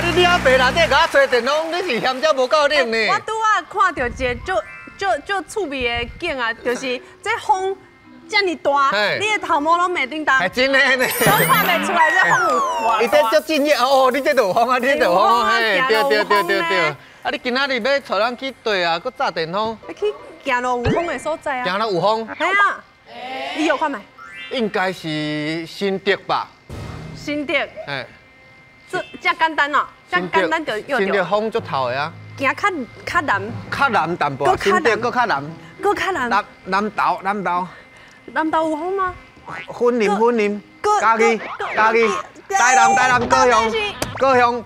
你领白啦，这甲我吹电风，你是嫌这无够冷呢？我拄啊看到一个就趣味的景啊，就是这风这么大，你的头毛拢袂叮当，真的呢，都看袂出来这风有大。伊这足敬业哦，你这有风啊，你这有风，嘿，对。啊，你今仔日要带咱去对啊，搁炸电风？要去行路有风的所在啊。行到有风？系啊，你有看没？应该是新竹吧？新竹。哎。这简单哦，这简单就有。新竹风足透的啊。行较南。较南淡薄，新竹搁较南。搁较南。南投。南投有风吗？分林。嘉义。台南高雄。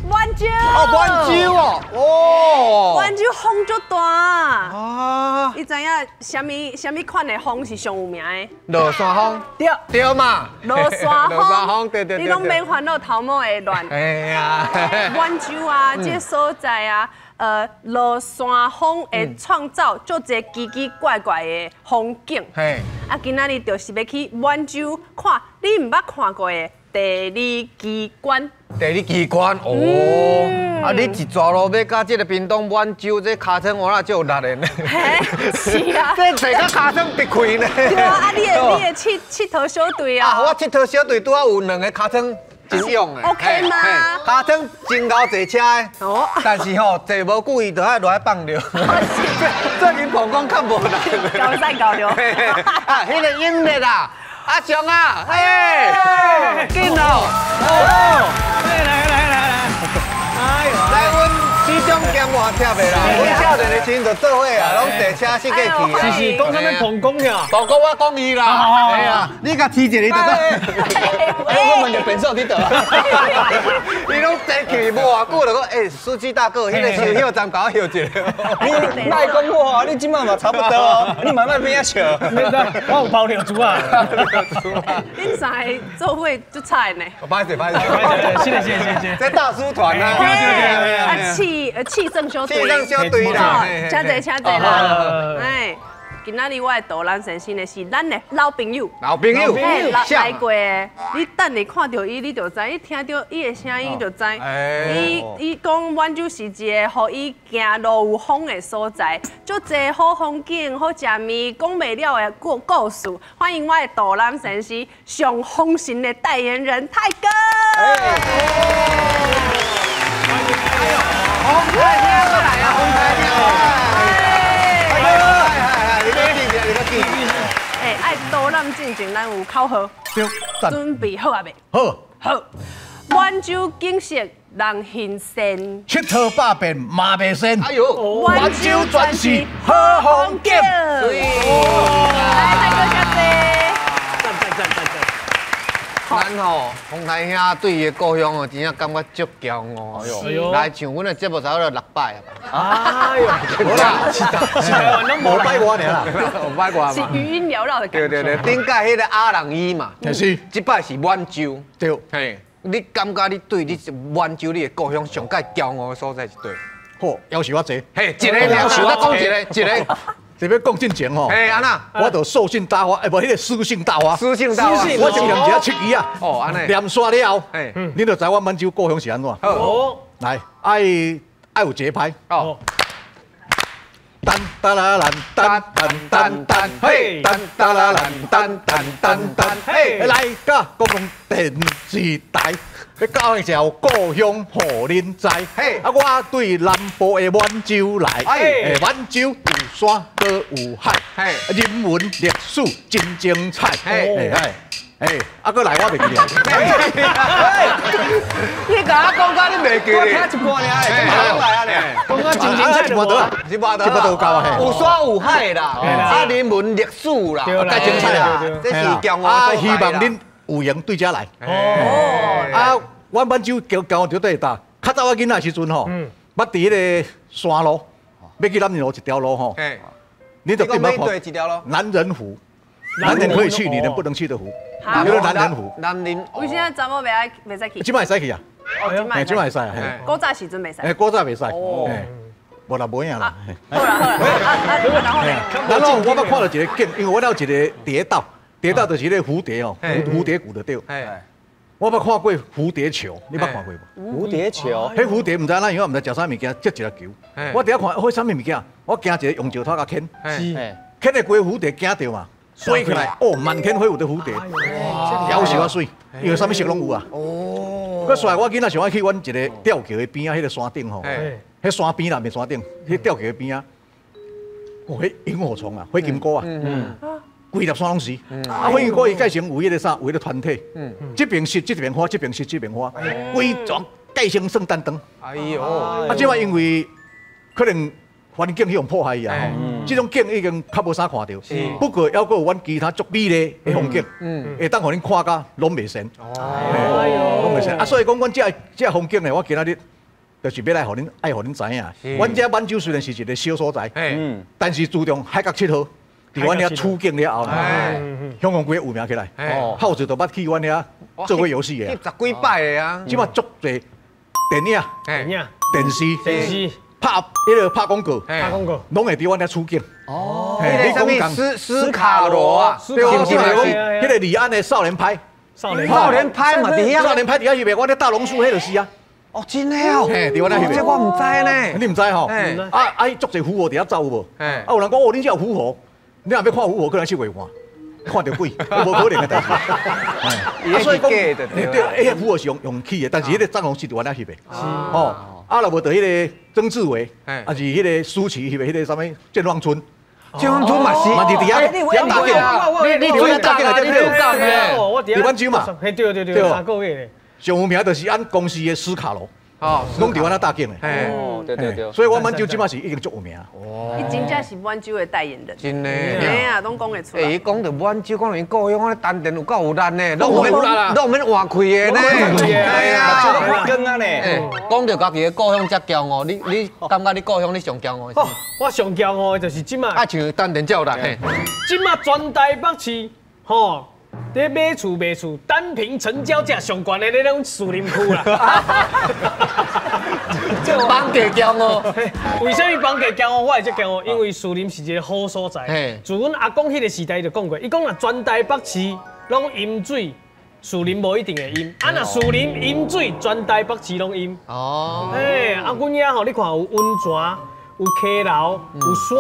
湾州。哦，湾州哦。湾州风足大。啊。你知影什么款的风是上有名的？落山风。对嘛。落山风。对。你拢免烦恼头毛会乱。哎呀。湾州啊，这所在啊，落山风会创造足侪奇奇怪怪的风景。嘿。啊，今仔日就是要去湾州看你唔捌看过的第二机关。第二机关哦，啊！你一抓路要到这个屏东湾州，这尻川我那就有力的呢。是啊，这找到尻川别开呢。对啊，你的佚佗小队啊。啊，我佚佗小队拄好有2个尻川真勇的。OK 吗？尻川真够坐车的。哦。但是吼，坐无久伊就爱落来放尿。最近膀胱较无力。搞晒搞流。啊，迄个英烈啊！阿雄啊，嘿，紧哦！来，阮始终兼换贴的啦。阮少年的时阵就做伙啊，拢坐车四界去啊。是讲啥物膀胱呀？膀胱我讲伊啦。哎呀，你甲饲一个就得。我问个本少去倒。伊拢坐去无偌久就讲，司机大哥，迄个收休站甲我休一下。你卖讲我，你今晚嘛差不多哦，你慢慢变笑。我有包尿珠啊。恁三个做伙就菜呢。不好意思。谢。这大叔团啊。啊，气盛小队。啦。请坐啦。哎，今仔日我的导览先生的是咱的老朋友。来过的，你等你看到伊，你就知；你听到伊的声音就知。伊讲阮就是一个，互伊行路有风的所在，足侪好风景、好食面，讲袂了的故事。欢迎我的导览先生，上风行的代言人泰哥。红太天过来啊！红太天过来！你个记。哎，爱导览进前，咱有考核。准备好啊未？好。湾州景色人很善，佚佗百遍嘛袂善。哎呦，湾州全是好风景。来，泰哥小姐。咱吼，洪台兄对伊的故乡哦，真正感觉足骄傲哟。来像阮的节目差不多600啊吧。哎呦，无啦，是台湾拢无摆我尔啦，无摆我嘛。是余音缭绕的感觉。对，顶届迄个阿人伊嘛，是，即摆是湾州。对，嘿，你感觉你对你湾州你的故乡上介骄傲的所在是对？好，要求我坐。嘿，一个要求我讲一个。特别讲进前吼，哎，安那，我就兽性大发，哎，无迄个诗性大发，诗性大发，我就念一个七语啊。哦，安尼，念煞了后，哎，你就知我满洲故乡是安怎。哦，来，爱有节拍。哦。噔哒啦啦噔噔噔，嘿，噔哒啦啦噔噔噔，嘿，来甲公共电视台，要教一条故乡互恁知。嘿，啊，我对南部的湾州来，哎，湾州有山搁有海，嘿，人文历史真精彩。嘿，啊，搁来我袂记了。你甲我讲你袂记咧？一半尔，来啊咧，讲我真精彩，一半多，一半多够啊！有山有海啦，啊，人文历史啦，介精彩啦，这是骄傲啊！希望恁有闲对遮来。哦，啊，我满洲交就对搭，较早我囡仔时阵吼，捌伫迄个山路，要去南宁路一条路吼，你就对看一条路，南人湖，男人可以去，女人不能去的湖，叫做南人湖。南人，为啥查某袂使去？即摆会使去啊？哦，即摆会使啊。古早时阵袂使。古早袂使。无啦，无影啦。好啦，然后呢？然后我捌看到一个景，因为我了一个蝶道，蝶道就是迄个蝴蝶哦，蝴蝶谷的蝶。我捌看过蝴蝶球，你捌看过无？蝴蝶球，迄蝴蝶毋知哪样，我毋知食啥物件，接一个球。我第一看，迄啥物物件？我惊一个用石头甲牵，牵个龟蝴蝶惊着嘛，飞起来，哦，满天飞舞的蝴蝶，夭寿啊水，因为啥物色拢有啊。佮帅，我囡仔想爱去阮一个吊桥的边啊，迄个山顶吼，迄山边啦，袂山顶，迄吊桥的边啊，哦，迄萤火虫啊，火金菇啊，规粒山拢是。啊，火金菇伊改成有迄个啥，有迄个团体，这边是这边花，这边是这边花，规庄改成圣诞灯。哎呦，啊，即摆因为可能环境迄种破坏伊啊，这种景已经较无啥看到。不过还佫有阮其他足美丽的风景，会当互恁看甲拢袂膻。拢袂膻。啊，所以讲阮这风景呢，我今仔日就是要来互恁爱互恁知影。阮这满洲虽然是一个小所在，但是注重海角七号，伫阮遐处境了后呢，香港规有名起来。好子都捌去阮遐做过游戏的。10几摆的啊！即马足侪电影、电视。拍广告，拢会伫阮遐出境。哦，你讲斯卡罗啊，对啊，是讲迄个李安的少年派，少年派嘛，伫遐。少年派伫遐翕的，我咧大榕树迄就是啊。哦，真的哦。嘿，伫阮遐翕的。这我唔知呢。你唔知吼？啊，足侪虎河伫遐走有无？啊，有人讲哦，恁这有虎河，你若要看虎河，可能去月看。看到鬼，无可能的代志。啊，所以讲，对，虎河是用起的，但是迄个帐篷是伫阮遐翕的。哦。啊，若无得迄个曾志伟，啊是迄个舒淇翕的迄个啥物健忘村，健忘村嘛是，嘛是伫遐大景，你伫遐大景啊，对不对？我伫阮州嘛，对，3个月咧。上有名就是咱公司的斯卡罗，哦，拢伫阮遐大景的。哦，对。所以阮满洲即马是已经足有名。哦，伊真正是满洲的代言人。真的。嘿啊，拢讲会出来。伊讲到满洲，讲到因故乡，单电有够有力呢，拢免换开的呢。哎呀，都不跟啊呢。讲到家己的故乡才骄傲，你感觉你故乡你上骄傲？我上骄傲的就是即马。啊，像单电才有力嘿。即马全台北市，吼。在买厝，单坪成交价上悬的那种树林区啦。这房价骄傲，为什么房价骄傲？我会这骄傲，因为树林是一个好所在。自阮阿公迄个时代就讲过，伊讲若全台北市拢饮水，树林无一定会饮。啊，若树林饮水，全台北市拢饮。哦。哎，啊，阮遐吼，你看有温泉。有溪流，有山，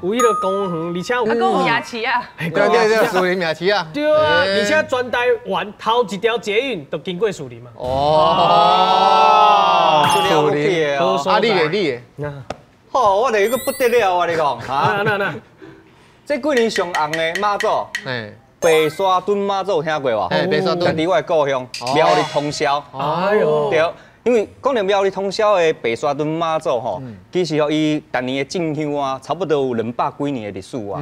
有迄个公园，而且有有夜市啊。对，树林夜市啊。对啊，而且全台湾头一条捷运都经过树林嘛。树林哦。啊，你的。好，我哋个不得了啊！你讲啊，那，这几年上红的妈祖，白沙屯妈祖听过无？白沙屯，伫我的故乡苗栗通霄。哎呦，对。因为讲到苗栗通霄的白沙屯妈祖吼，其实吼伊逐年的进香啊，差不多有200几年的历史啊。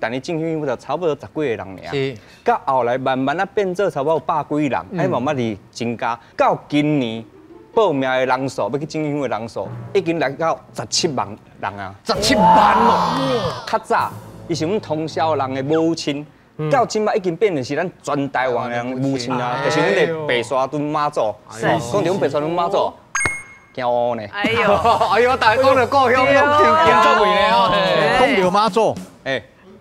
逐年进香就差不多10几个人尔。是。到后来慢慢啊变做差不多100几人，哎慢慢地增加。到今年报名的人数，要去进香的人数，已经来到17万人啊。17万哦！较早伊是阮通霄人的母亲。到今摆已经变成是咱全台湾人母亲啊，就是阮的白沙屯妈祖。讲到阮白沙屯妈祖，骄傲呢。哎呦，大家讲到故乡拢挺作为的哦。讲到妈祖，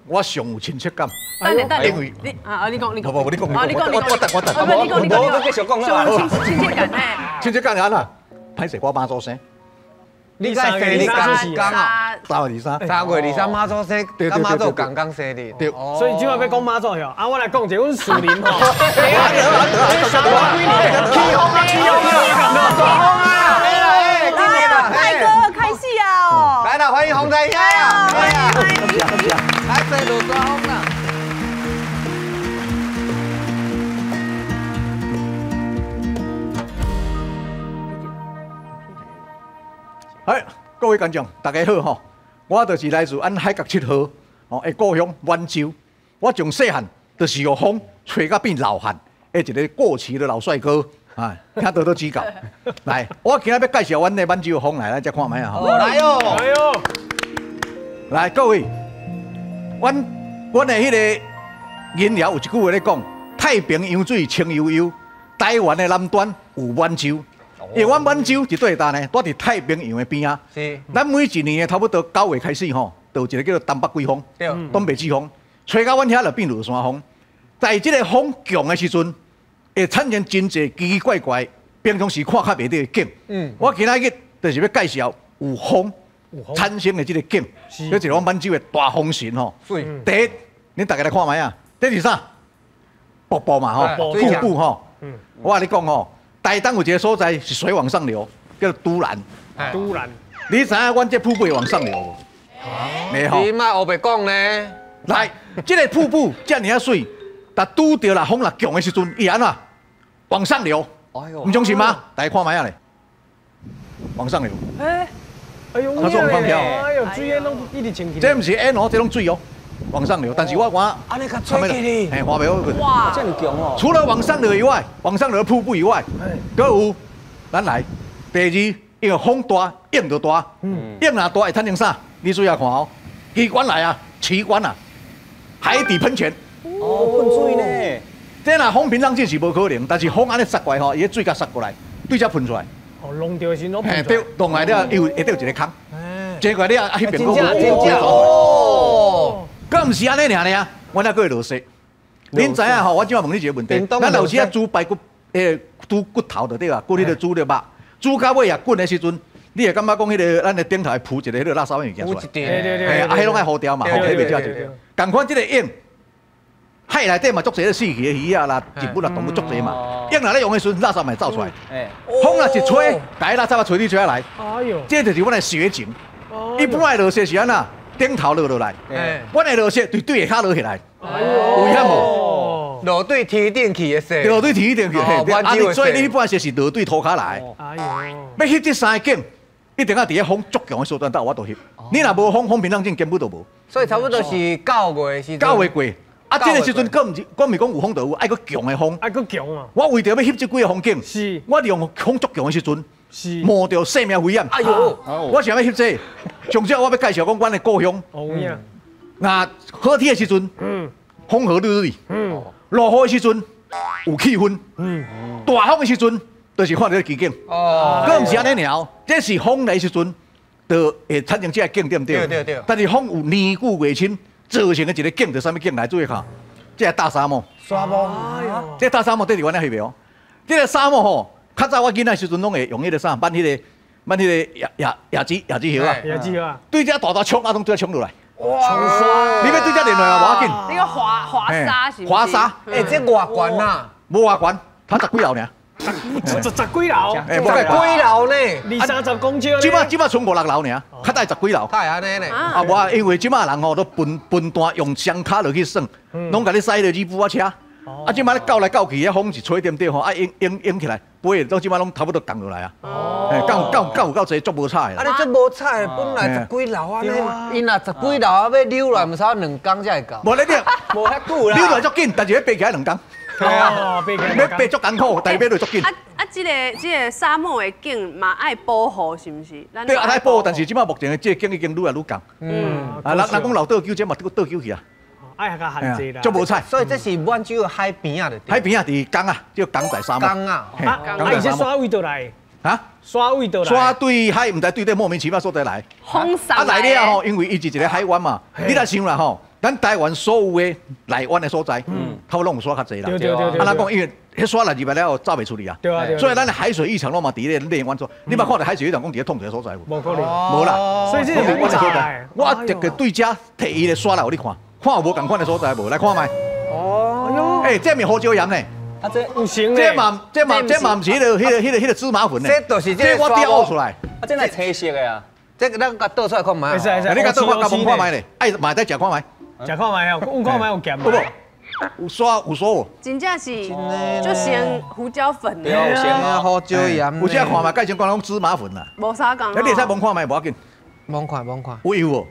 我上有亲切感。等下，因为你讲，你讲，我继续讲啦。亲切感哎。亲切感安啦，歹势我妈祖生。你在生日刚啊？3月23。3月23妈祖生，跟妈祖刚刚生日。对。所以今晚要讲妈祖哟，啊，我来讲一下阮树林吼。泰哥开戏啊！来了，欢迎洪才兄呀！来，这路抓风啦！哎，各位观众，大家好吼！我就是来自俺海角7号哦的故乡满洲。我从细汉就是由风吹到变老汉的一个过气的老帅哥啊，听得到指教。来，我今日要介绍阮的满洲的风来，咱再看卖啊！来哟，来哟！来，各位，阮的迄个言谣有一句话咧讲：太平洋水清悠悠，台湾的南端有满洲。因为阮满洲一对搭呢，住伫太平洋的边啊。是。咱每一年的差不多9月开始吼，就有一个叫做东北季风，东北季风，吹到阮遐就变落山风。在这个风强的时阵，会产生真侪奇奇怪怪，平常时看较袂到的景。我今仔日就是要介绍有风产生的这个景，这就是我满洲的大风神吼。第一，恁大家来看卖啊，这是啥？瀑布嘛吼，瀑布吼。我跟你讲吼，台东有一个所在是水往上流，叫都兰。都兰，你知影阮这瀑布会往上流无？没吼。你莫黑白讲呢。来，这个瀑布遮尔啊水，但拄着啦风啦强的时阵，伊安怎往上流？哎呦，唔相信吗？大家看卖啊咧，往上流。哎呦，他做放票，哎呦，水烟拢一直清起。这唔是烟哦，这种水哦，往上流。但是我，安尼较吹起哩，哎，花袂好。哇，这么强哦！除了往上流以外，往上流的瀑布以外，搁有咱来第二，因为风大，影就大，影若大会产生啥？你注意下看哦，奇观来啊，奇观啊，海底喷泉。哦，喷水呢？这若风平浪静是无可能，但是风安尼杀过来吼，伊个水甲杀过来，对遮喷出来。哦，弄掉先拢。嘿，对，弄来了又会掉一个坑，结果你啊迄边真哦，佮毋是安尼尔呢？我那个会落雪。恁知影吼？我即摆问你一个问题，咱有时啊煮排骨，煮骨头就对啊，骨迄个煮了肉，煮到尾啊滚的时阵，你会感觉讲迄个咱的顶头会铺一个迄个垃圾物件出来，对，啊，迄拢爱糊掉嘛，糊起袂掉就。共款即个影，海内底嘛足侪死去的鱼啊啦，植物啦动物足侪嘛，影若咧用的时阵，垃圾咪走出来，风若一吹，大垃圾啊吹你吹下来，哎呦，这就是阮的雪景。一般的落雪是安那，顶头落来，阮的落雪对下骹落起来，危险无？落对天顶去的雪，落对天顶去，啊，所以你一般雪是落对涂骹来。哎呦，要翕这三个景，一定要伫个风足强的时段，我都翕。你若无风平浪静，根本都无。所以差不多是9月时。9月过，啊，这个时阵，佫毋是，佫毋是讲有风就有，爱佫强的风，爱佫强啊！我为着要翕这几个风景，是，我利用风足强的时阵，是冒着生命危险。哎呦，我想要翕这，上少我要介绍讲阮的故乡。哦呀，那好天的时阵，风和日丽，落雨的时阵有气氛，大风的时阵就是看到奇景。哦，佫毋是安尼尔，这是风来的时阵，就会产生这个景，对不对？对。但是风有年久月深造成的一个景，就啥物景来注意看，这个大沙漠。沙漠。这个大沙漠对伫阮遐翕袂？这个沙漠吼，较早我囡仔时阵拢会用迄个啥，挽迄个椰子叶啊。椰子啊。对遮大冲啊，拢对冲落来。哇！你要对遮连落来无要紧。那个滑沙是？滑沙。这偌悬呐？无偌悬，它10几楼尔。十几楼？十几楼呢？20公尺。即摆剩5、6楼尔，较大10几楼。太安尼呢？啊，无啊，因为即摆人吼都分段用双脚落去耍，拢甲你驶落去步仔车。啊，即摆咧搞来搞去，遐风是吹点点吼，啊涌起来，飞到即摆拢差不多降落来啊。够济足无彩啦。啊，你足无彩，本来10几楼啊呢，因若10几楼啊要溜来，毋少2工才会到。无咧你，无遐久啦。溜来足紧，但是要爬起来2工。哦，要爬足艰苦，但是爬落足紧。这个沙漠的景嘛爱保护是毋是？对，爱保护，但是即摆目前的这个景已经愈来愈降。啊，人讲老倒球，这嘛倒球去啊。爱较限制啦。足无彩。所以这是满洲海边啊，的。海边啊，伫港啊，叫港仔沙漠。港啊，而且沙位倒来。啊？沙位倒来。沙对海，毋知对莫名其妙所在来。风沙来了吼，因为伊是一个海湾嘛，你来想啦吼。咱台湾所有的内湾的所在，它拢有沙较济啦。对。啊，咱讲因为迄沙来入来了，走袂出去啊。对。所以咱的海水浴场拢嘛伫咧内湾做。你捌看到海水浴场讲伫咧痛的所在无？无可能。无啦。所以这是我在。我一个对遮摕伊的沙来互你看，看有无共款的所在无？来看卖。哦。哎，这面胡椒盐呢？啊，这有行这嘛毋是迄个芝麻粉呢？这就是这我雕出来。啊，这来青色的啊。这个咱甲倒出来看卖。你甲倒看甲摸看卖咧，爱买再食看卖。食看卖哦，有看卖有咸无？有沙无？真正是就先胡椒粉对，有先啊胡椒盐。有只看卖，介先讲拢芝麻粉啦。无啥讲。你会使摸看卖无要紧。摸看。有油无？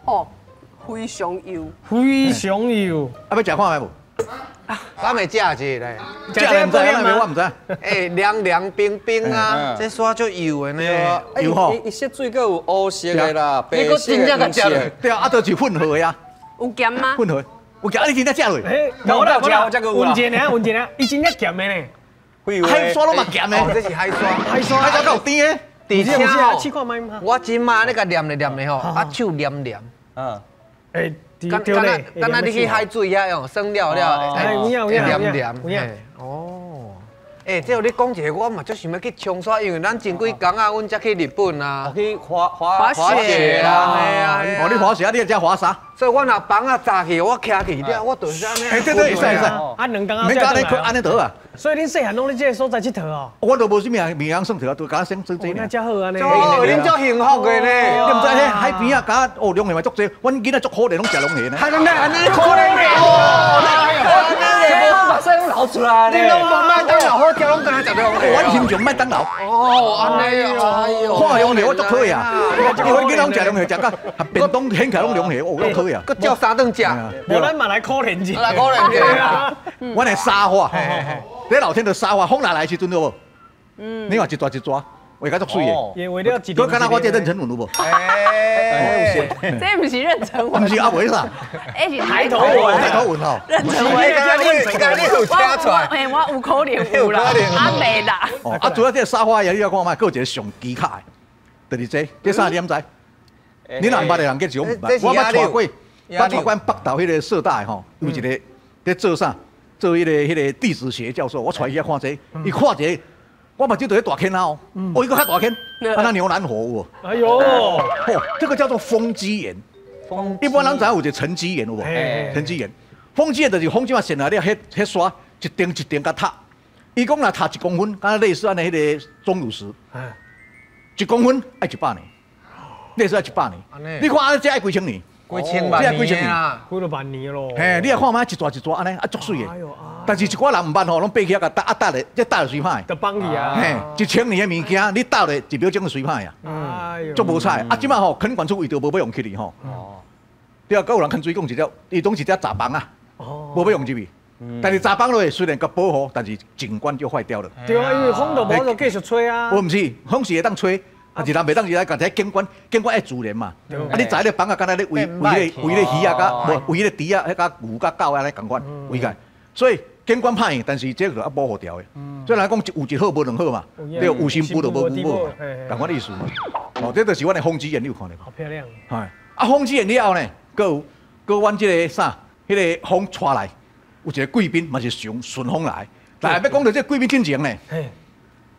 哦，非常油。非常油。啊，要食看卖无？咱会食一咧。食咧唔知，我唔知。哎，凉冰啊，这沙就油的呢。油吼。伊色水阁有乌色的啦，白色的。对啊，啊都是混合的呀。有咸吗？混合。有咸，你真正食落？有啦，这个闻一下，伊真正咸的呢。海沙拢嘛咸的。这是海沙。海沙够甜的。而且试看卖吗？我真嘛那个黏咧吼，啊手黏。哎，敢若你去海水遐用生了了，黏黏。哦，这有你讲一个，我嘛足想要去冲刷，因为咱前几工啊，阮才去日本啊，去滑雪啦，哦，你滑雪，你才滑沙。所以我若房啊炸去，我徛去了，我就是安尼。对，会使。啊，两工啊，免甲你安尼倒啊。所以恁细汉拢伫这个所在佚佗哦。我都无啥物名扬算佗，都甲先做这那真好安尼。哦，恁足幸福的呢。你毋知迄海边啊，甲哦龙虾嘛足济，阮囡仔足可怜，拢食龙虾呢。还能安尼可怜的哦，把声拢流出来你拢无麦当劳好食，拢敢食龙虾。阮形容麦当劳。哦，安尼哦，哎呦，看龙虾我足讨厌啊！阮囡仔拢食龙虾，食甲便当掀起来拢龙虾，我足讨厌。佮叫三顿食，无咱嘛来可怜者，来可怜者。阮的沙发，这老天的沙发，风来时阵有无？你看一抓一抓，画甲足水的。也为了一。佮敢若我这妊娠纹有无？这不是妊娠纹，毋是啊，为啥？是抬头纹。抬头纹吼。妊娠纹，你有听出来？我有可能有啦，啊袂啦。哦，啊，主要这沙发也你要看嘛，有一个上机卡的，就是这啥你毋知？你若毋捌的人计是我毋捌，我捌带过，捌带阮北投迄个社大吼，有一个在做啥？做迄个地质学教授，我带伊遐看这，伊看这，我目睭就喺大坑啊哦，哦，伊个较大坑，啊那牛腩河有无？哎呦，哦，这个叫做风机岩。一般人知影有一个沉积岩有无？沉积岩，风机岩就是风机嘛，现来了迄刷一丁一丁甲塌，伊讲若塌1公分，敢若类似安尼迄个钟乳石，1公分爱100年，类似爱100年。你看安尼这爱几千年？几千万年啊，几多万年咯。嘿，你来看嘛，一抓一抓安尼，啊足水的。但是一寡人毋捌吼，拢爬起甲搭咧，这搭就水歹。就放去啊。嘿，1000年的物件，你搭咧1秒钟就水歹啊。哎呦，足无彩。啊，即摆吼垦管处为着无要用起哩吼。哦。对啊，有人垦水讲一条，伊拢是条杂房啊。哦。无要用入去。但是杂房落虽然甲保护，但是景观就坏掉了。对啊，因为风就无就继续吹啊。我毋是，风是会当吹。啊，是人袂当是来甲这景观爱自然嘛。啊，你在咧房啊，敢若咧喂咧鱼啊，甲无喂咧猪啊，迄甲牛甲狗安尼共款喂个。所以景观歹，但是这个要保护掉的。所以来讲有一好无两好嘛，对，有心补就无无好嘛，共款意思嘛。哦，这就是阮的风机岩，你有看到无？好漂亮。系啊，风机岩了后呢，佮阮这个啥，迄个风吹来，有一个贵宾嘛是顺风来。但要讲到这贵宾进前呢，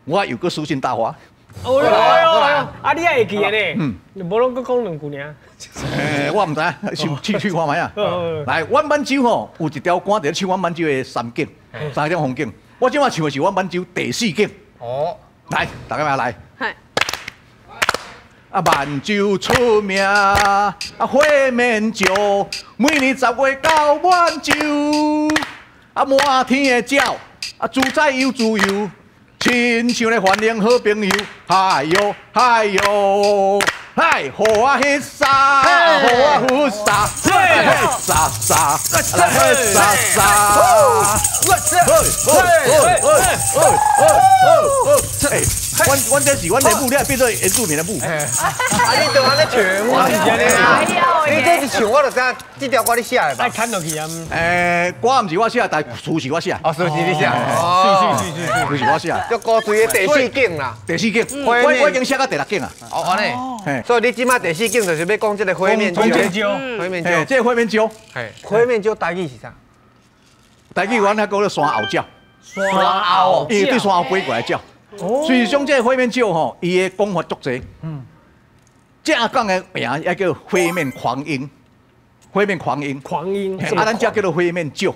我又佮私信大花。哦哟，啊你也会记的呢？无拢佮讲2句尔。我唔知，去看卖啊。来，阮满洲吼有一条歌在唱阮满洲的山景，3种风景。我今晚唱的是阮满洲第4景。哦，来，大家来。啊，满洲出名啊，火面石，每年10月到满洲，啊满天的鸟，啊自在又自由。亲像咧欢迎好朋友，嗨哟嗨哟，嗨，互我翕沙，互我翕沙，翕沙沙，来翕沙沙，阮这是阮的舞，你变做原住民的舞。啊，你都安尼唱，你这是唱，我就知这条歌你写的吧？爱看落去啊。歌毋是我写，但词是我写。哦，词是你写。词是我写。叫歌水的第4景啦。第4景，我已经写到第6景啊。哦，安尼。所以你即摆第4景就是要讲这个火面石。火面石。这火面石。火面石台语是啥？台语阮还讲咧山后鸟。山后。伊对山后飞过来鸟。所以讲这火面石吼，伊的讲法足济。正讲的名也叫火面狂鹰。火面狂鹰。狂鹰。啊，咱这叫做火面石。火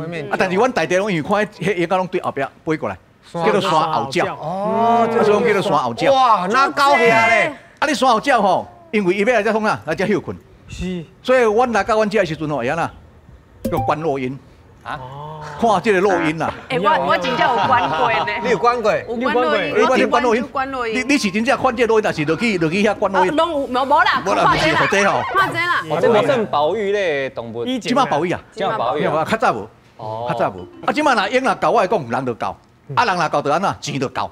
面。啊，但是阮大地拢因为看迄应该拢对后壁飞过来，叫做山后鸟。哦，所以叫做山后鸟。哇，那高遐咧！啊，你山后鸟吼，因为伊要来遮创啊，来遮休困。是。所以阮来到阮遮的时阵吼，会安那叫观落音。啊。看这个录音啦！我真正有关过呢。你有关过？有关录音，我关录音。你是真正看这录音，还是落去遐关录音？拢无啦，无啦，不是这吼。看这啦。我这嘛算保育类动物。即马保育啊？即马保育。较早无。哦。较早无。啊，即马若鹰若搞，我来讲人就搞，啊人若搞就安那钱就搞。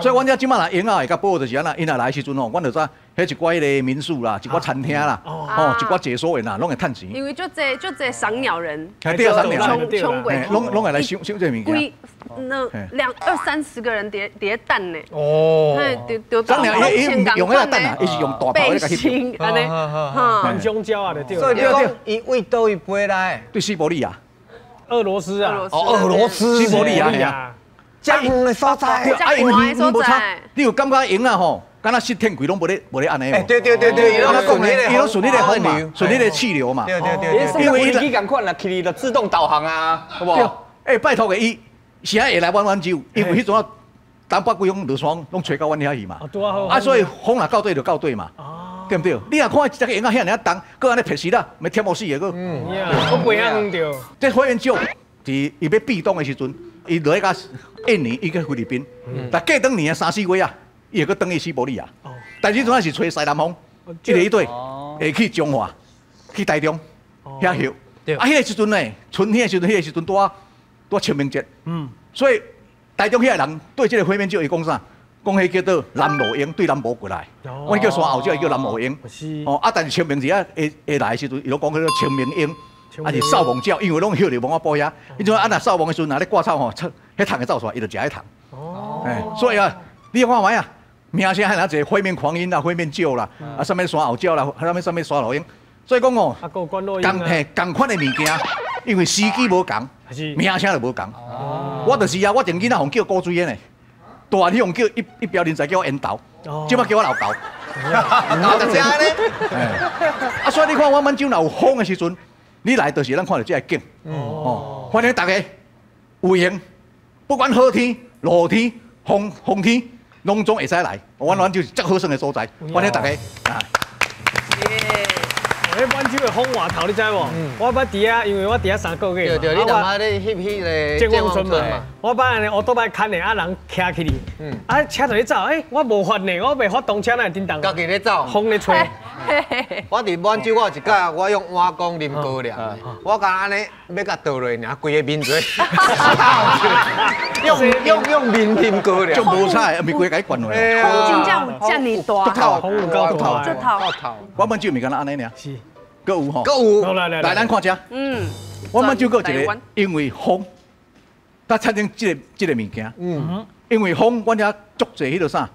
所以阮遮即摆若赢啊，会甲保护就是安那，因若来时阵吼，阮就知，迄一寡迄个民宿啦，一寡餐厅啦，一寡解说员啦，拢会趁钱。因为就这赏鸟人，对啊，赏鸟人，穷鬼，拢会来收这物件。那20-30个人叠蛋呢。哦，赏鸟伊用迄个蛋啊，伊是用大包那个去。安尼，很香蕉啊，对。所以你讲伊为倒伊飞来？对西伯利亚。俄罗斯啊，俄罗斯，西伯利亚呀。遮远的所在，远的所在，你有感觉赢啊吼？敢若10天鬼拢无咧安尼哦。对，伊拢顺利的风嘛，顺利的气流嘛。对，因为飞机共款啦，去就自动导航啊，好不好？拜托个伊，现在会来弯州，因为迄阵东北几种落山拢吹到阮遐去嘛。啊，所以风若到对就到对嘛。对不对？你若看一只个鹰啊，遐尔重，搁安尼撇死啦，咪贴无死个个。我袂晓对。这火焰鸟伫伊要避冬的时阵，伊落去甲印尼，伊去菲律宾，但过当年3、4月啊，伊会搁登去西伯利亚。但是迄阵是吹西南风，一队会去中华，去台中遐休。啊，迄个时阵呢，春天的时阵，迄个时阵拄清明节。所以台中遐人对这个火焰鸟伊讲啥？讲迄叫做南路鹰，对南部过来。阮叫山后鸟，伊叫南路鹰。啊，但是清明节会来的时阵，伊拢讲叫做清明鹰。啊是扫盲鸟，因为拢休伫蒙仔埔遐。迄种啊，若扫盲的时阵，若咧挂草吼，迄虫会走出来，伊就食迄虫。所以啊，你看卖啊，名声还若一个火面狂鹰啦、火面鸟啦，啊，什物山后鸟啦，什物山路鹰。所以讲哦，共款的物件，因为时机无共，名声就无共。我就是啊，我前囡仔互叫古水烟的，大汉互叫一表人才叫我烟豆，即摆叫我老豆。老只呢？啊，所以你看我满洲若有风的时阵。你来就是咱看到这个景，欢迎大家有闲，不管好天、落天、风天，拢总会使来。阮就是最好耍的所在，欢迎大家。迄满洲的风外头，你知无？我捌伫啊，因为我伫啊3个月。对，你淡薄咧翕个健忘村嘛。我捌安尼乌托邦牵的，啊人徛起哩，啊车就咧走，我无法呢，我袂发动车来叮当。家己咧走，风咧吹。我伫满洲，我有一届我用碗公啉高粱，我甲安尼要甲倒落尔，规个面做，用面啉高粱，就无彩，咪规个灌落来。风真正有遮尼大，风有够大，足头。我满洲咪敢若安尼尔，是，搁有吼，来咱看遮，我满洲搁一个，因为风，它产生这个物件，因为风，阮遐足济迄个啥，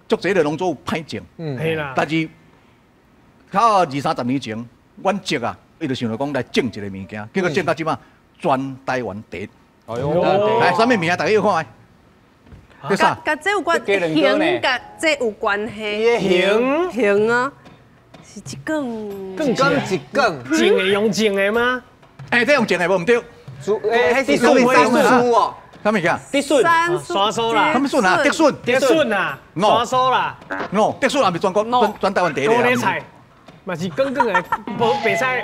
足济迄个拢做歹种，系啦，但是。到20-30年前，阮籍啊，伊就想着讲来种一个物件，结果种到即马全台湾第一。哎呦！来，啥物名？大家要看下。这啥？甲这有关形，甲这有关系。形啊，是一根。一根。种的用种的吗？哎，这用种的无唔对。迄是树哦。啥物件？竹笋。沙苏啦。啥物笋啊？竹笋啊。沙苏啦。喏，竹笋也是全台湾第一。高丽菜。嘛是梗的，无白菜，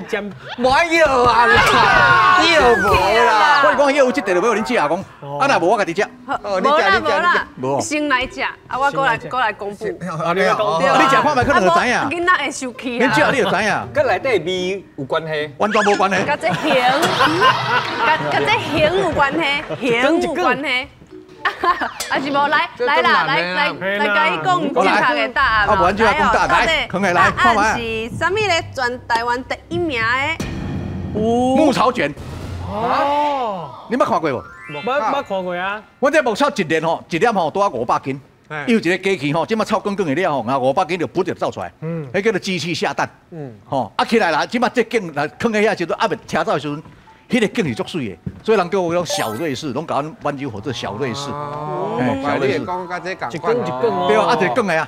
尖。无药啊啦，药无啦。我讲药有即地就要恁食讲，啊若无我家己食。无啦，先来食，啊我过来公布。你食看卖可能就知影。囡仔会受气啊。你食你就知影。跟内底味有关系？完全无关系。甲这形，甲这形有关系，形有关系。啊是无来啦，来甲伊讲正确的答案嘛。来，讲来看卖。是啥物咧？全台湾第一名的牧草卷。哦，你捌看过无？捌看过啊。我这牧草一粒吼，一粒吼多500斤。有一个机器吼，即马草滚滚的了吼，然后500斤就不就走出来。迄叫做机器下蛋。吼，啊起来啦，即马这茎来放喺遐时阵，啊未车走的时阵。迄个景是足水的，所以人叫我讲小瑞士，拢甲阮满洲号做小瑞士。小瑞士。讲甲这一根哦。对啊，啊一根的啊，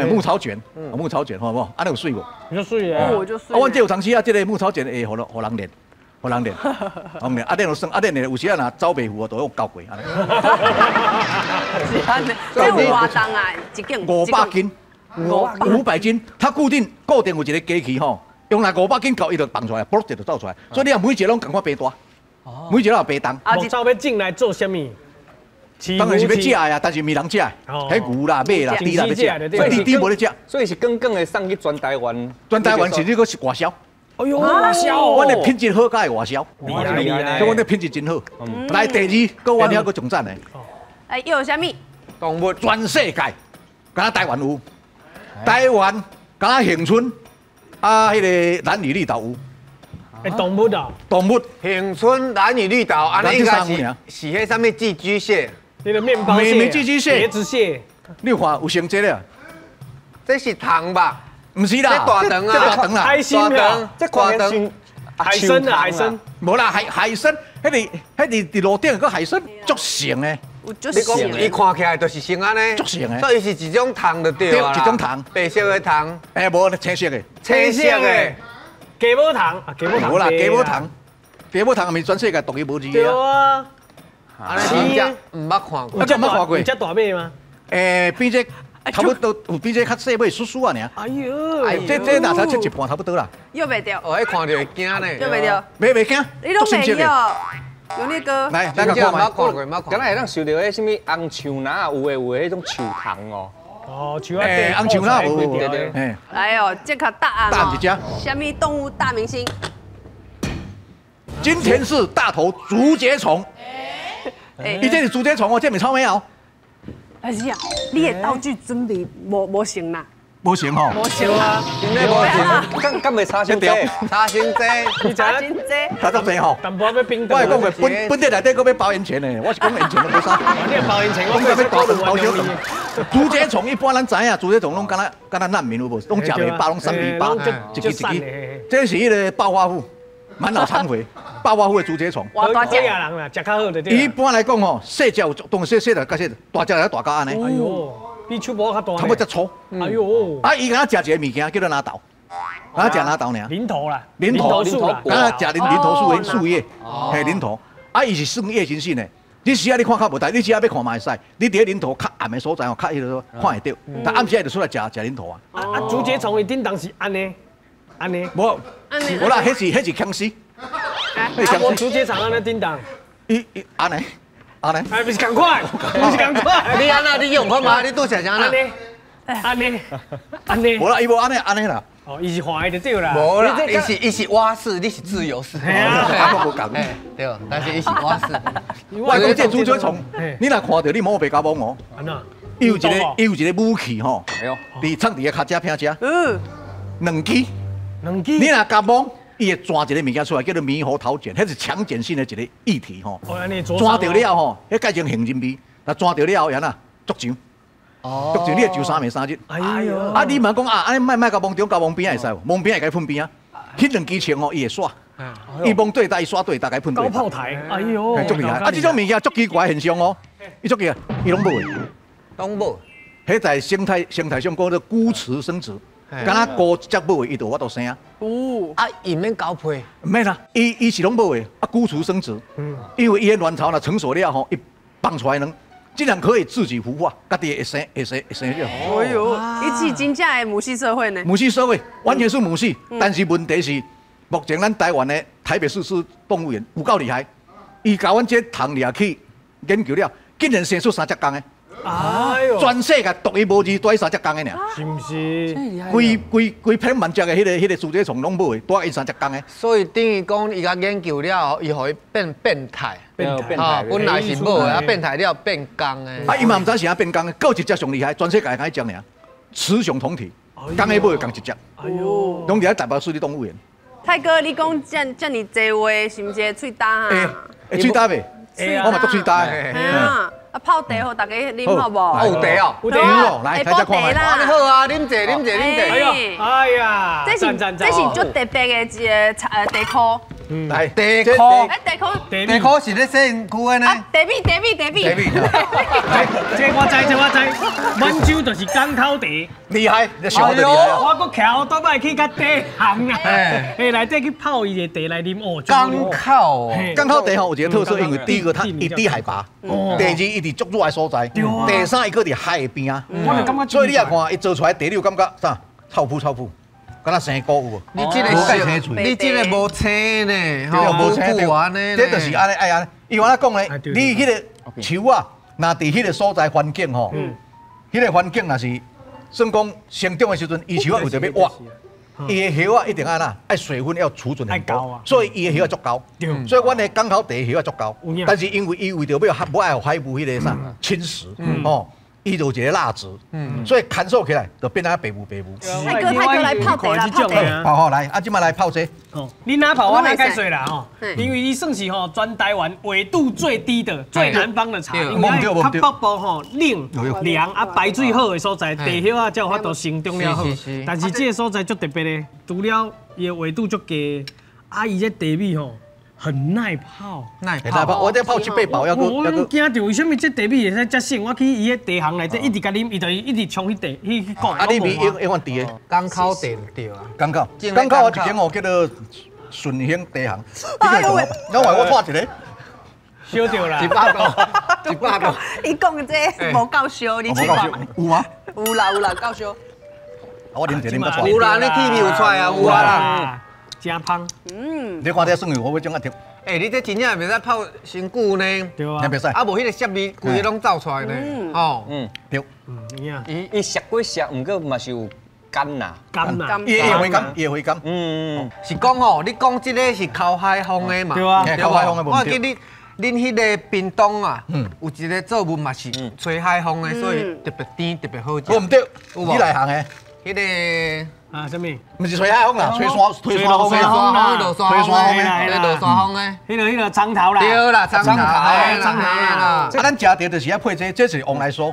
牧草卷，牧草卷，好无？安尼有水无？有水啊。我就水。啊，阮这有当时啊，这个牧草卷会互人练，啊练就算，啊练有时啊若走袂赴，就用交过安尼。是安尼，这有偌重啊？一斤500斤，500斤，它固定有一个机器吼。用来500斤高，伊就放出来，啵就走出来。所以你啊，每一个拢共款肥大，每一个都肥重。牧草要种来做什么？当然是要食的啊，但是没人食。迄牛啦、马啦、猪啦要食，所以猪无咧食。所以是耿耿的送去全台湾。全台湾是这个是外销。哎呦，外销哦！阮的品质好，甲会外销。厉害！所以阮的品质真好。来第二，搁阮遐搁重赞的。又有啥物？动物全世界，敢台湾有，台湾敢恒春，迄个兰屿绿岛有。动物啊，动物，恒春兰屿绿岛，安尼应该是迄什么寄居蟹？你的面包蟹、寄居蟹、椰子蟹，你有看有成这了？这是糖吧？唔是啦，这大肠啊，大肠啦，海参啊，这大肠。海参啊，海参，无啦，海参，迄伫路顶个海参足成诶。有足你讲伊看起来就是像安尼，足成诶。所以是一种糖就对啊，一种糖，白色的糖，无青色诶，青色的。鸡母糖啊，鸡母糖，无啦，鸡母糖，鸡母糖咪全世界独一无二对啊。安尼真正唔捌看过，我真冇看过。有只大尾吗？比这差不多有比这较细尾叔叔啊尔。哎呦，这哪才切一半差不多啦。又袂掉，哦，迄看着会惊呢。又袂掉，袂惊，你都没有，有那个。来，大家看嘛。敢若会当受到迄什么红树哪有诶迄种树糖哦。哦，树啊，红树哪有？对。来哦，这个答案答案一只。什么动物大明星？今天是大头竹节虫。伊这是竹节虫哦，这咪草莓哦。哎呀，你的道具准备无成啦。无成吼。无成啊，真的无成，敢袂差伤济，差伤济，你差伤济，差足济吼。淡薄要冰冻。我系讲嘅本地内底搁要包烟钱呢，我是讲烟钱都冇啥。你係包煙錢，我要包小ถุ。竹節蟲一般咱知影，竹節蟲攏敢若難民有無？攏食袂飽，攏三米八，一支一支。這是迄個暴發戶，滿腦倉回，暴發戶嘅竹節蟲。哇，大隻人啦，食較好就對。一般來講吼，細隻有當細細的，甲細大隻來大家安尼。哎呦，比手摸較大。差不多只粗。哎呦。啊，伊敢若食一個物件叫做納豆，敢若食納豆爾。林頭啦，林頭樹啦，敢若食林頭樹的樹葉，係林頭。啊，伊是算葉真性的。你時啊，你看較無大，你時啊要看嘛會使。你伫個林頭較暗的所在哦，較迄個看會到。但暗時就出來食林頭啊。啊，竹節蟲伊叮當是安尼，安尼。無，無啦，迄是強絲。我竹節蟲安尼叮當。伊安尼，安尼。哎，不是趕快，不是趕快。你安那你用看嘛？你拄食啥啦？安尼，安尼。無啦，伊無安尼啦。哦，伊是壞的對啦。無啦，伊是蛙式，你是自由式。係啊，我無講。對，但是伊是蛙式。我講這竹節蟲，你若看到你摸白甲摸我。安那？伊有一個武器吼，佇藏佇個腳趾偏隻。兩支。兩支。你若甲摸，伊會抓一個物件出來，叫做獼猴桃鹼，迄是強鹼性的一個液體吼。抓到了吼，迄改成杏仁味，若抓到了後，然啊，足上。哦，足上你會就3暝3日。哎呦！啊，你問講啊，安尼莫甲摸中，甲摸邊會使無？摸邊會甲伊噴邊啊？迄兩支槍吼，伊會耍。伊摸對大，耍對大，甲伊噴對。高炮台，哎呦！足厲害！啊，這種物件足奇怪現象哦，伊足奇啊，伊攏無。攏無。迄在生態上講做孤雌生殖，敢若孤隻母的，伊就有法度生啊。哦。啊，伊免交配。唔免啦，伊是攏無的，啊孤雌生殖。因為伊的卵巢若成熟了吼，伊放出來能。竟然可以自己孵化，家己會生了。哎呦，伊是真正的母系社會呢？母系社會完全是母系，但是問題是，目前咱台灣的台北市市動物園有夠厲害，伊甲阮這糖掠去研究了，竟然生出3隻公的。哎呦！全世界獨一無二，多3隻公的爾。是唔是？規片萬隻的迄個竹節蟲攏無的，多伊3隻公的。所以等於講，伊甲研究了，伊互伊變態。啊，本來是冇的，啊變態了變公的。啊，伊嘛唔知是啥變公的，還有一隻上厲害，全世界敢一隻爾，雌雄同體，公的母的共一隻。哎呦！攏伫咧台北市立動物園。泰哥，你講這麼多話，是唔是喙焦啊？會喙焦袂？我嘛足喙焦的。啊，泡茶互大家啉好無？有茶哦，有茶哦，來睇只看下。你好啊，啉茶，啉茶。哎呀，這是足特別的一個茶殼。來，茶殼。茶殼是咧洗身軀的呢。茶米。這我知，滿洲就是港口茶。厲害，你想得厲害。我佫徛倒擺去甲茶行啊，內底去泡伊個茶來啉哦。港口茶吼有一個特色，因為第一個它一低海拔，第二伊佇足熱的所在，第三伊佫佇海的邊啊。所以你也看伊做出來茶，你有感覺啥？臭噗，敢若生菇有無？你這個無青呢，無青完呢。這就是安尼愛安尼。伊話講咧，你迄個樹啊，若佇迄個所在環境吼，迄個環境若是算講生長的時陣，伊樹啊有特別活，伊的葉啊一定安那，愛水分要儲存很多，所以伊的葉啊足高。所以阮的港口茶葉啊足高，但是因為伊為着要愛互海霧迄個啥侵蝕，吼，伊就有一个蜡质，所以看数起来就变啊白雾。泰哥来泡茶啦，泡茶。泡好来，啊，即摆来泡这。哦，你哪泡我来解说啦吼，因为伊算是吼全台湾纬度最低的、最南方的茶，因为它北部吼冷凉啊，排水好的所在，地叶啊才有法度生长了好。但是这个所在足特别的，除了伊的纬度足低，啊，伊这地米吼。很耐泡，我这泡7倍饱，要我惊着为什么这地米会使遮省？我去伊个地行内底一直甲啉，伊就一直冲去讲。啊，你米永远低的。港口地对啊。港口有一间哦，叫做顺兴地行。我拖一个。烧掉啦，100度。伊讲这无够烧，你试看嘛？有吗？有啦，够烧。我啉一啉不有啦，你气味有出来啊，有啊啦。真芳，你看这算我要种啊甜。你这真正袂使泡伤久呢，对啊，袂使，啊无迄个涩味，规个拢走出来呢，哦，对，伊涩归涩，毋过嘛是有甘呐，伊会回甘，是讲哦，你讲这个是靠海风的嘛，对啊，靠海风的我记恁迄个屏东啊，有一个作物嘛是吹海风的，所以特别甜，特别好食。我唔对，你来行的，迄个。啊，什么？唔是吹海风啦，吹山风啦，落山风的，迄个长头啦。对啦，长头啦。这咱食着就是要配这是往来酥。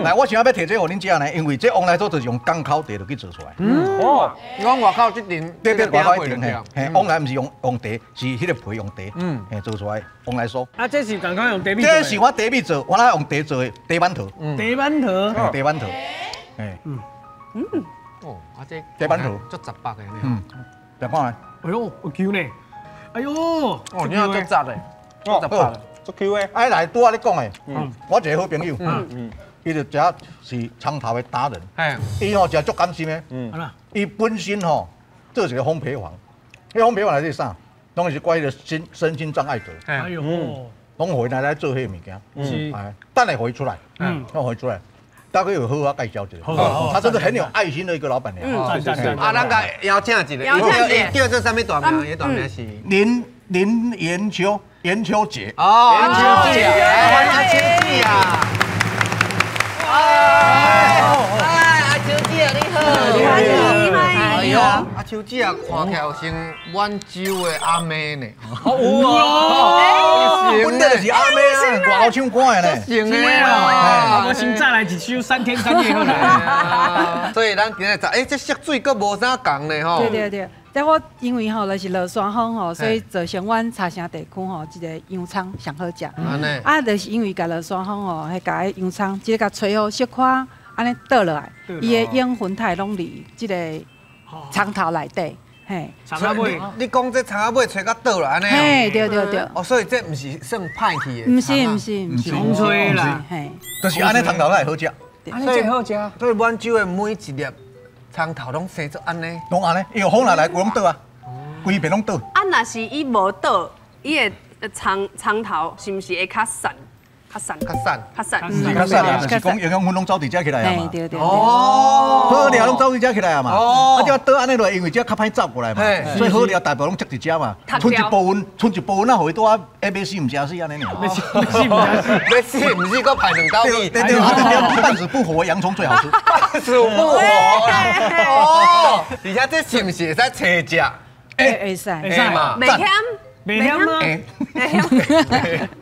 来，我想要摕这互恁食呢，因为这往来酥就是用港口茶就去做出来。哦，你讲外口这顶，对，外口一定嘿，往来唔是用茶，是迄个皮用茶，嘿做出来往来酥。啊，这是刚刚用茶米。这是我茶米做，我来用茶做的茶馒头。茶馒头，嘿。哦，啊这茶馒头足杂白的呢。来看下。哎呦，有 Q 呢！哎呦，哦，你看足杂的，足杂白的，足 Q 的。哎来，拄仔你讲的，我一个好朋友，伊就食是长头的达人，伊吼食足甘心的，伊本身吼做一个烘焙坊，迄烘焙坊来是啥？拢是关于身心障碍者，哎呦，拢回来做迄个物件，是，等下回出来，回出来。大概有好好介绍一下，他真的很有爱心的一个老板娘。啊，咱个邀请一个，叫做什么大名？伊大名是林延秋姐。哦，延秋姐，阿秋姐啊！阿秋姐你好，欢迎。哎呦，阿秋姐看起来有像温州的阿妹呢。本来就是阿妹啊，好唱歌的呢。行啊，我先再来一首3天3夜好了。所以咱今日这色水阁无啥共呢吼。对。但我因为吼就是落山风吼，所以造成阮茶城地区吼一个洋葱上好食。啊，就是因为甲落山风吼，迄甲洋葱即个甲吹好小块，安尼倒落来，伊的养分态拢伫即个长头内底。嘿，长头尾，你讲这长头尾吹到倒来安尼？嘿，对。哦，所以这毋是算歹去的。毋是，风吹啦，嘿，就是安尼长头来好食。所以好食。所以温州的每一粒长头拢生做安尼。拢安尼，伊有风来拢倒啊，规片拢倒。啊，若是伊无倒，伊的长头是毋是会较散？较散，就是讲营养分拢走伫遮起来啊嘛。对。哦，好料拢走伫遮起来啊嘛。啊，只倒安尼落，因为遮较歹走过来嘛，所以好料大部拢积伫遮嘛。剩一部分啊，互伊倒啊，要死毋食死安尼尔。要死毋是，搁排两道米。对，半死不活洋葱最好吃。半死不活。哦，而且这是毋是会使切食？会使嘛？袂香吗？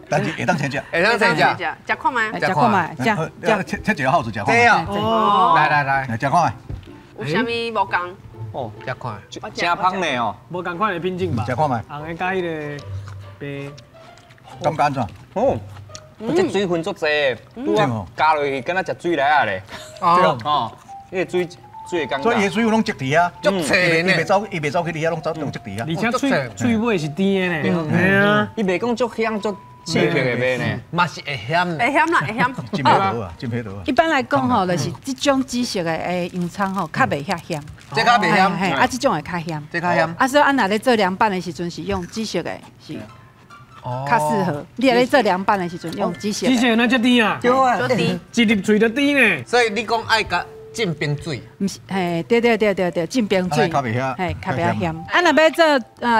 但是会当切食，会当切食，食看卖，食看卖，切一个耗子食看。对啊，来，食看卖。有啥物无共？哦，食看，真芳呢哦，无共款的品种吧。食看卖。红的加迄个白，感觉安怎？哦，这水分足济，加落去敢若食水来啊咧。哦，迄个水的感觉。所以伊的水分拢积伫啊，足脆呢。伊袂走去伫遐，拢走拢积伫啊。而且嘴尾是甜的呢。系啊，伊袂讲足香足刺激的味呢，嘛是会咸。会咸啦，会咸。真歹道啊，真歹道啊。一般来讲吼，就是这种紫色的洋葱吼，较袂遐咸。这较袂咸。嘿，啊，这种会较咸。这较咸。啊，所以俺若咧做凉拌的时阵是用紫色的，是较适合。你咧做凉拌的时阵用紫色。紫色那就甜啊，就甜，一入嘴就甜呢。所以你讲爱甲浸冰水，毋是，嘿，对，浸冰水，较袂遐，嘿，较袂咸。啊，若要做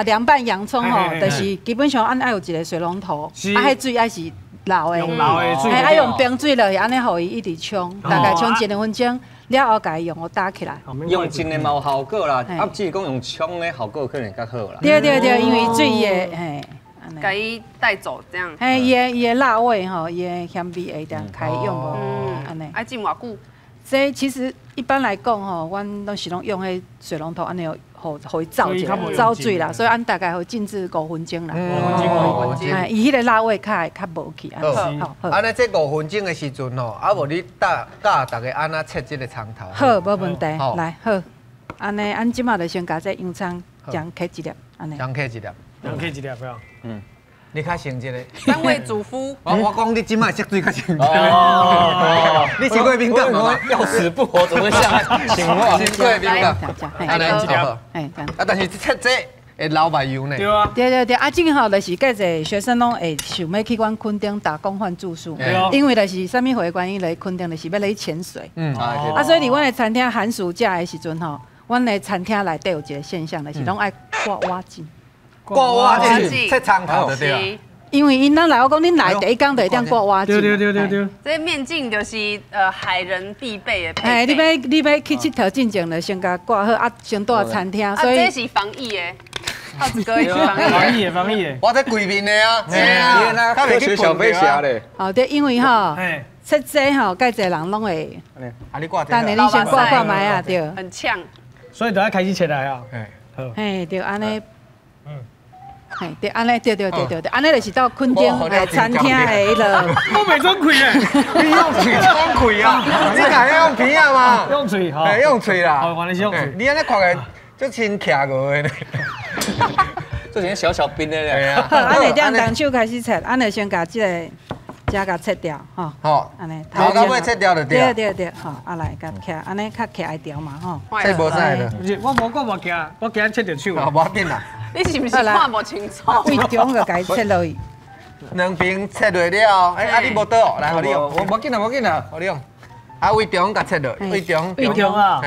凉拌洋葱吼，就是基本上俺爱有一个水龙头，啊，迄水爱是老的，用老的水，哎，用冰水落去，安尼互伊一直冲，大概冲1、2分钟，了后家用打起来。用真的嘛有效果啦，啊，只是讲用冲的效果可能较好啦。对，因为水伊的嘿，把伊带走这样。嘿，伊的辣味吼，伊的香味会当开用无？安尼。爱浸偌久？这其实一般来讲吼，阮都是拢用迄水龙头安尼互伊走水啦，所以俺大概会静置5分钟啦。5分钟。哎，伊迄个辣味较无去。好，安尼这5分钟的时阵吼，啊无你教大家安怎切这个葱头。好，无问题。来，好，安尼俺即马就先甲这洋葱姜切一粒，安尼。姜切一粒，不要。你较成一个。三位主夫。我讲你即马色水较成。你是贵宾干嘛？要死不活，怎么像青蛙？是贵宾干。安尼一粒。哎，啊，但是切这会流白油呢。对啊。对，啊，正好就是介侪学生拢会想要去阮垦丁打工换住宿，因为就是啥物会关系来垦丁就是要来潜水。啊，所以伫阮的餐厅寒暑假的时阵吼，阮的餐厅内底有一个现象，就是拢爱挂挖井。挂挖井切葱头就对了。因为因咱来我讲，恁来第一工就一定挂挖井。对。这面镜就是海人必备的配备。哎，你要去佚佗进前就先甲挂好，啊，先住餐厅。所以这是防疫的。好一个防疫的。我在贵面的啊。是啊。他袂去小飞侠咧。哦，对，因为吼，切这吼，介侪人拢会。啊，你挂。等下你先挂卖啊，对。很呛。所以就要开始切来啊。嘿，对，安尼。嘿，对，安尼，对，安尼就是到垦丁餐厅的迄个。我袂装开诶，你用嘴装开啊？你敢用鼻啊嘛？用嘴，好，用嘴啦。好，原来是用嘴。你安尼看起来就亲徛过的呢。做些小兵的咧。好，安尼这样动手开始切，安尼先把这个甲甲切掉，吼。好，安尼。头到尾切掉就对。对，好，啊来甲徛，安尼较徛会条嘛，吼。切无使的。我无徛，我今日切着手。无要紧啦。你是不是看不清楚？胃中就该切落去。两边切落了，哎，啊你无倒，来，互你用。我无紧啦，互你用。啊，胃中甲切落，胃中啊。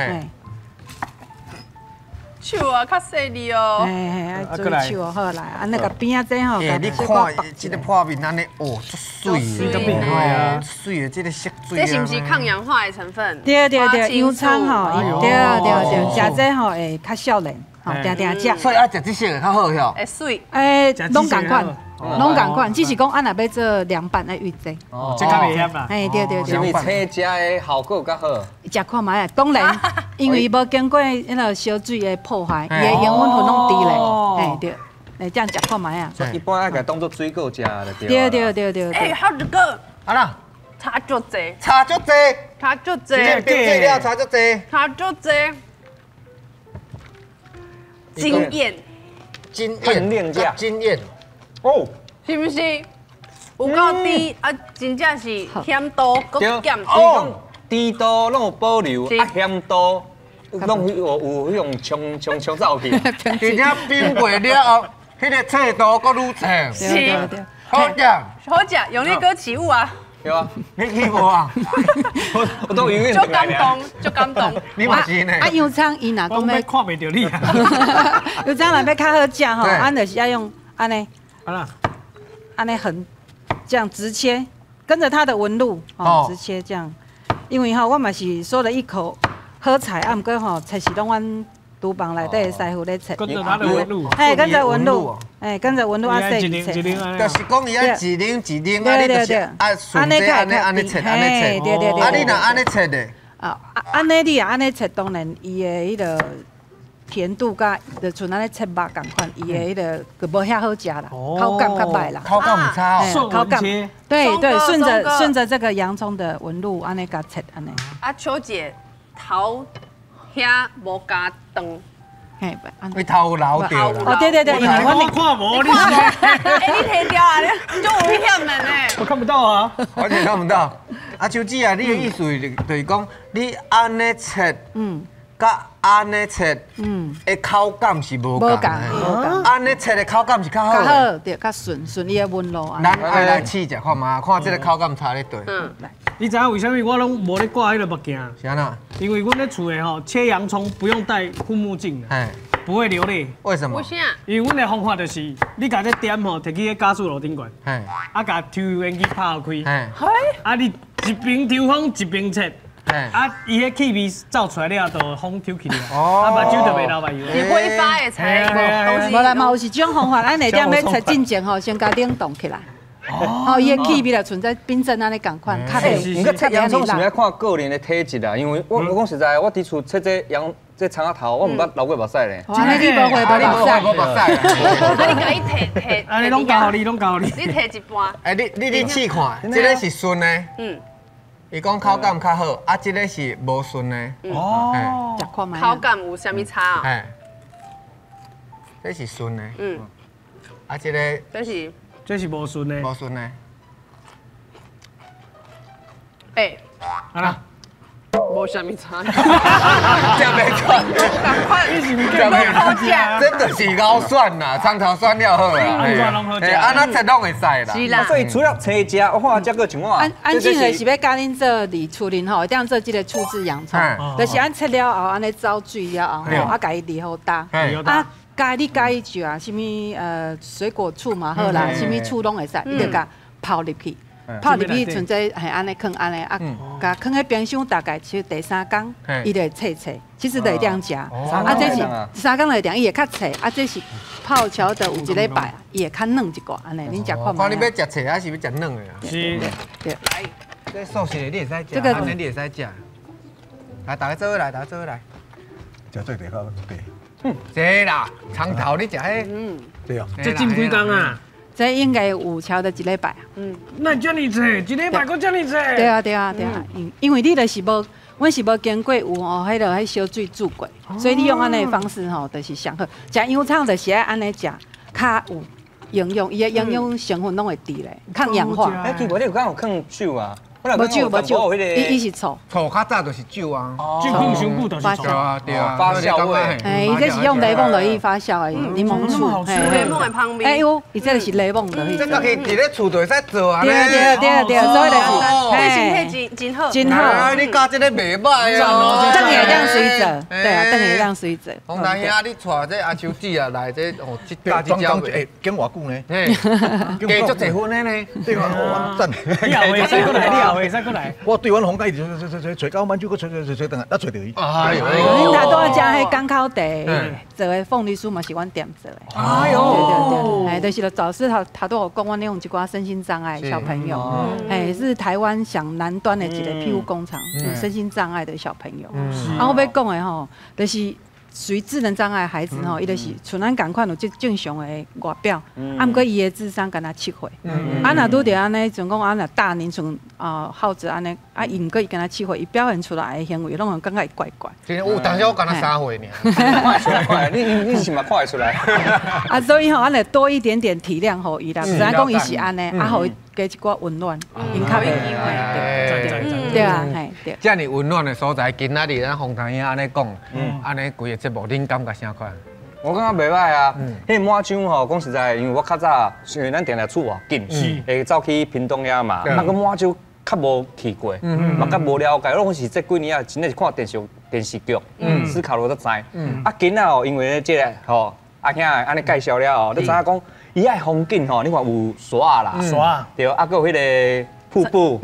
手啊，较细腻哦。爱做手哦，好来，安那个边啊这吼。你看这个破面安尼，哦，水的，水的这个色水。这是不是抗氧化的成分？对，洋葱吼，对，食这吼会较少年，吼，定食。所以爱食这些较好哟。会水。拢共款，只是讲安若要做凉拌的预制。哦，这较危险啦。哎，对。是因为切食的效果较好。食看卖啊，当然，因为无经过迄个烧水的破坏，伊的盐分分拢低咧。哎，对，来这样食看卖啊。一般爱甲当做水果食就对。对。哎，还有一个。啊啦，差足济。差足济。冰料差足济。经验。经验。哦，是不是？有够低啊，真正是咸度搁减。哦，低度拢有保留，啊咸度拢有迄种冲走去。真正冰过了后，迄个脆度搁愈脆。是，好食，用力搁起雾啊！有啊，你去无啊？我都永远就感动。你嘛是呢？啊，洋葱伊若讲要看袂到你啊。洋葱若要较好食吼，俺就是要用安尼。安尼横，这样直切，跟着它的纹路哦，直切这样。因为吼，我嘛是说了一口好菜，啊，毋过吼，菜是拢阮厨房内底的师傅咧切。跟着它的纹路。哎，跟着纹路，哎，跟着纹路啊，细切。就是讲伊爱一零，啊，你就是啊，顺着安尼切。对。啊，你若安尼切的。啊，安尼你也安尼切，当然伊的迄个。甜度甲就像安尼切肉共款，伊的迄个就无遐好食啦，口感较歹啦。口感唔差哦，口感对，顺着这个洋葱的纹路安尼甲切安尼。啊，秋姐头遐无加长，嘿，伊头有留掉啦。哦，对，因为我看无你。你摕掉啊，你就危险的呢。我看不到啊，完全看不到。啊，秋姐啊，你的意思就是讲，你安尼切，甲安尼切，的口感是无共的。安尼切的口感是较好。较好，对，较顺伊的纹路。咱爱来试者看嘛，看这个口感差咧对。来，你知影为虾米我拢无咧挂迄个目镜？是安那？因为阮咧厝的吼切洋葱不用戴护目镜的。不会流泪。为什么？为啥？因为阮的方法就是，你把这点吼摕去个加速炉顶管，啊，把抽油烟机拍开，啊，你一边抽风一边切。啊，伊迄气味走出来了，就风抽起来，啊，目睭就袂流目油。是挥发的菜，无啦，嘛有是这种方法，咱下点要切进前吼，先甲冷冻起来。哦，伊的气味就存在冰镇安尼共款，较袂。毋过切洋葱是要看个人的体质啦，因为我讲实在，我伫厝切这葱仔头，我毋捌流过目屎咧。真的你无会无目屎。啊，你甲伊摕，安尼拢教你，拢教你。你摕一半。哎，你试看，这个是顺的。伊讲口感较好，啊，这个是无顺的。哦，食看卖。口感有啥物差啊？哎，这是顺的。啊，这个这是无顺的。无顺的。哎，啊啦，无啥物差。这袂错，赶快，这袂好食。真的是高蒜啦，葱头蒜料好啦。拢好食。啊，咱切拢会使啦。是啦。所以除了切食，我看这个像我。安静的是要教恁做伫厝里吼，一定要做这个处置洋葱，就是安切了后，安尼走水了后，啊，家己离好打。啊，你介意就啊，什么水果醋嘛好啦，什么醋拢会使，你就甲泡入去。泡入去，存在系安尼放安尼啊，甲放喺冰箱大概就第3天，伊就会脆脆，其实就会当食。啊，这是3天来当，伊会较脆。啊，这是泡桥的有1礼拜，伊会较嫩一寡安尼。恁食看嘛？看你要食脆还是要食嫩的啊？是。对。来，这素食的你会使食，这个安尼你会使食。来，大家做伙来，大家做伙来。食最地好对。这啦，葱头你食迄。对啊。这浸几工啊？这应该有超的1礼拜。那这么济，1礼拜搁这么济。对啊。因为你就是无，阮是无经过有哦，迄个小水煮过，所以你用安尼方式吼，就是上好。食洋葱就是爱安尼食，较有营养，伊的营养成分拢会低咧，抗氧化。哎，奇怪，你有敢有放酒啊？无酒，伊是醋。醋较早就是酒啊，酒放上久就是醋啊，对啊，发酵味。哎，伊这是用雷蒙落去发酵的柠檬醋，雷蒙的旁边。哎呦，伊这个是雷蒙落去。这个可以伫咧厝就会使做啊。对，所以就是，真好。真好。你教这个袂歹哦。等下当水做，对啊，等下当水做。洪大兄，你带这阿秋子啊来这哦，这教这招哎，跟偌久呢？加足侪分的呢。对啊，完整。你后会使过来，会使过来。我对阮洪家找到蛮久，佫找等下，咱找到伊。哎呦，恁大多食迄港口地做的凤梨酥嘛，是阮店做的。哎呦，对，就是早师他都有讲，阮用一寡身心障碍小朋友，哎，是台湾上南端的一个庇护工厂，身心障碍的小朋友。啊，我要讲的吼，就是属于智能障碍孩子吼，伊就是像咱共款有正常的外表，啊，毋过伊的智商敢若7岁，啊，若拄着安尼，像讲啊，若大年像耗子安尼，啊，伊毋过伊敢若7岁，伊表现出来的行为，拢会感觉伊怪怪。有，但是我敢若3岁尔。快，你是嘛看得出来？啊，所以吼，咱来多一点点体谅互伊啦，虽然讲伊是安尼，啊，互伊加一寡温暖，因较袂对啊，对。遮尔温暖的所在，今仔日咱洪大兄安尼讲，安尼规个节目，恁感觉啥款？我感觉袂歹啊。迄麻糬吼，讲实在，因为我较早，因为咱定定厝偌近，会走去屏东遐嘛，啊个麻糬较无去过，嘛较无了解。我是这几年啊，真的是看电视剧，思考了才知。啊，今仔哦，因为这个吼阿兄安尼介绍了后，你知影讲伊遐风景吼，你看有沙啦，对，啊个有迄个。瀑布，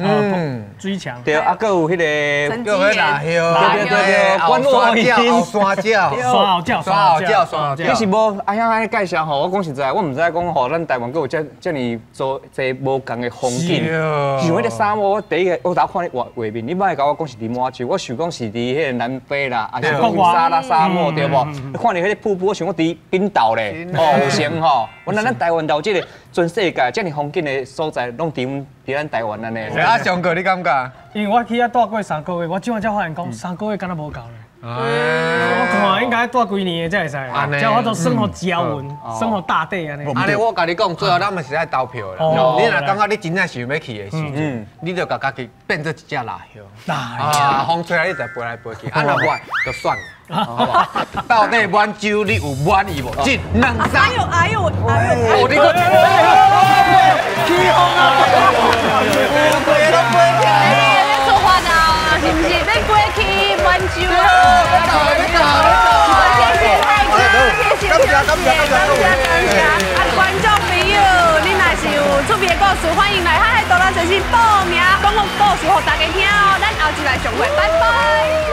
水墙，对，啊，还有迄个，叫迄辣椒，对，关洛伊后山椒，刷好椒，你是无阿兄安尼介绍吼？我讲实在，我唔知讲吼，咱台湾阁有遮尼做这无共的风景。像迄个沙漠，我第一个我头看你画面，你莫甲我讲是伫马洲，我想讲是伫迄个南非啦，还是讲沙拉沙漠对无？看你迄个瀑布，我想讲伫冰岛咧，哦，有成吼。原来咱台湾有这个全世界遮尼风景的所在，拢伫咱台湾安尼。啊，上过你感觉？因为我去遐住过3个月，我即晚才发现讲3个月敢若无够咧。我看应该住几年才会使，才我都生活家园，生活大地安尼。安尼我甲你讲，最后咱们是爱投票啦。你若感觉你真正想要去的时阵，你就甲家己变做一只辣椒。啊，风吹来你再飞来飞去，啊若袂就算了。好不好？到底满洲你有满意无？1、2、3。哎呦！哦，你个起风啊！飞都飞起来了。你做饭啊？是不是要飞去满洲啊？别搞！谢谢太哥。啊，观众朋友，你若是有出名的故事，欢迎来海海大人神仙报名，讲个故事给大家听哦。咱后一来上会，拜拜。